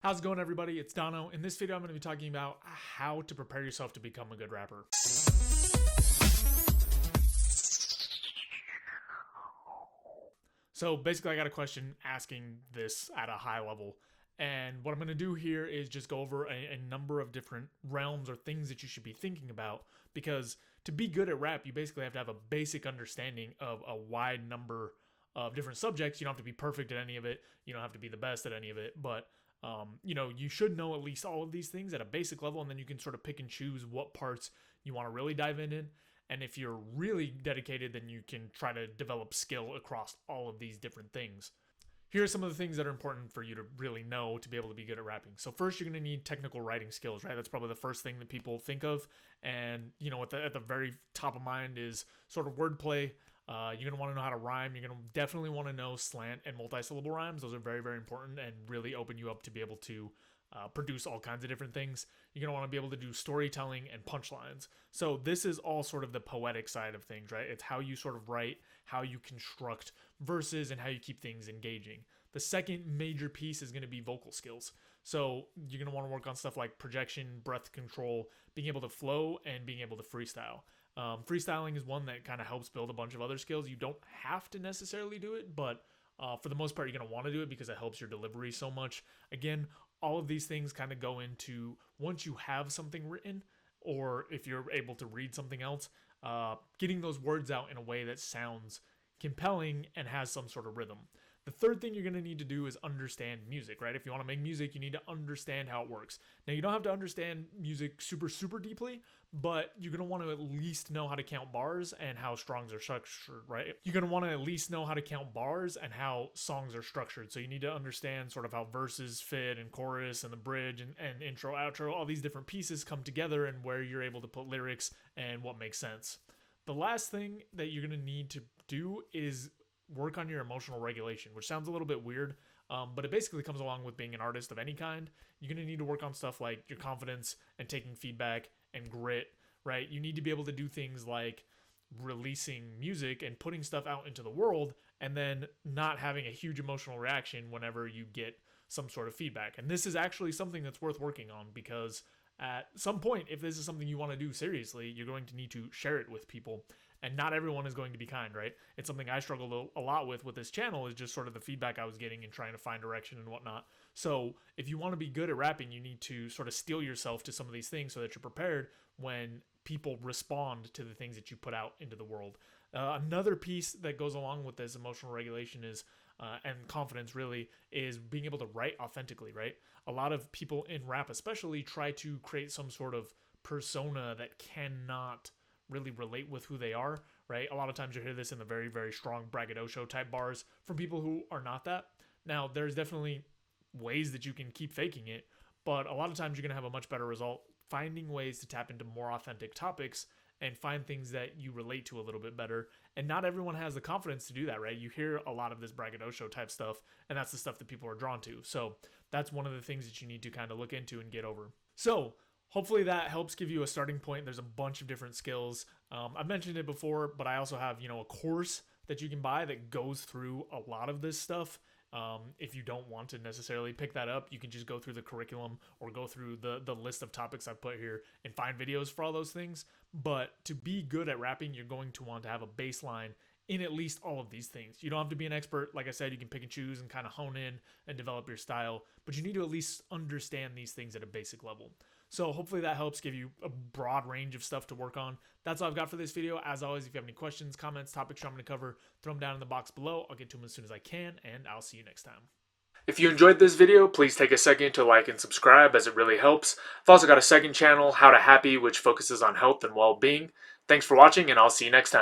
How's it going, everybody? It's Dono. In this video, I'm going to be talking about how to prepare yourself to become a good rapper. So basically, I got a question asking this at a high level. And what I'm going to do here is just go over a number of different realms or things that you should be thinking about. Because to be good at rap, you basically have to have a basic understanding of a wide number of different subjects. You don't have to be perfect at any of it. You don't have to be the best at any of it. But you should know at least all of these things at a basic level, and then you can sort of pick and choose what parts you want to really dive in. And if you're really dedicated, then you can try to develop skill across all of these different things. Here are some of the things that are important for you to really know to be able to be good at rapping. So first, you're going to need technical writing skills, right? That's probably the first thing that people think of. And, at the very top of mind is sort of wordplay. You're going to want to know how to rhyme. You're going to definitely want to know slant and multi-syllable rhymes. Those are very, very important and really open you up to be able to produce all kinds of different things. You're going to want to be able to do storytelling and punchlines. So this is all sort of the poetic side of things, right? It's how you sort of write, how you construct verses, and how you keep things engaging. The second major piece is going to be vocal skills. So you're going to want to work on stuff like projection, breath control, being able to flow, and being able to freestyle. Freestyling is one that kind of helps build a bunch of other skills. You don't have to necessarily do it, but for the most part, you're going to want to do it because it helps your delivery so much. Again, all of these things kind of go into once you have something written, or if you're able to read something else, getting those words out in a way that sounds compelling and has some sort of rhythm. The third thing you're going to need to do is understand music, right? If you want to make music, you need to understand how it works. Now, you don't have to understand music super, super deeply, but you're going to want to at least know how to count bars and how songs are structured, right? You're going to want to at least know how to count bars and how songs are structured. So you need to understand sort of how verses fit and chorus and the bridge and intro, outro, all these different pieces come together and where you're able to put lyrics and what makes sense. The last thing that you're going to need to do is work on your emotional regulation, which sounds a little bit weird, but it basically comes along with being an artist of any kind. You're going to need to work on stuff like your confidence and taking feedback and grit, right? You need to be able to do things like releasing music and putting stuff out into the world and then not having a huge emotional reaction whenever you get some sort of feedback. And this is actually something that's worth working on because at some point, if this is something you want to do seriously, you're going to need to share it with people. And not everyone is going to be kind, right? It's something I struggled a lot with this channel is just sort of the feedback I was getting and trying to find direction and whatnot. So if you want to be good at rapping, you need to sort of steel yourself to some of these things so that you're prepared when people respond to the things that you put out into the world. Another piece that goes along with this emotional regulation is and confidence really is being able to write authentically, right? A lot of people in rap especially try to create some sort of persona that cannot really relate with who they are, right? A lot of times you hear this in the very, very strong braggadocio type bars from people who are not that. Now, there's definitely ways that you can keep faking it, but a lot of times you're going to have a much better result finding ways to tap into more authentic topics and find things that you relate to a little bit better. And not everyone has the confidence to do that, right? You hear a lot of this braggadocio type stuff, and that's the stuff that people are drawn to. So that's one of the things that you need to kind of look into and get over. So hopefully that helps give you a starting point. There's a bunch of different skills. I've mentioned it before, but I also have, a course that you can buy that goes through a lot of this stuff. If you don't want to necessarily pick that up, you can just go through the curriculum or go through the list of topics I've put here and find videos for all those things. But to be good at rapping, you're going to want to have a baseline in at least all of these things. You don't have to be an expert. Like I said, you can pick and choose and kind of hone in and develop your style, but you need to at least understand these things at a basic level. So hopefully that helps give you a broad range of stuff to work on. That's all I've got for this video. As always, if you have any questions, comments, topics I'm going to cover, throw them down in the box below. I'll get to them as soon as I can, and I'll see you next time. If you enjoyed this video, please take a second to like and subscribe as it really helps. I've also got a second channel, How to Happy, which focuses on health and well-being. Thanks for watching, and I'll see you next time.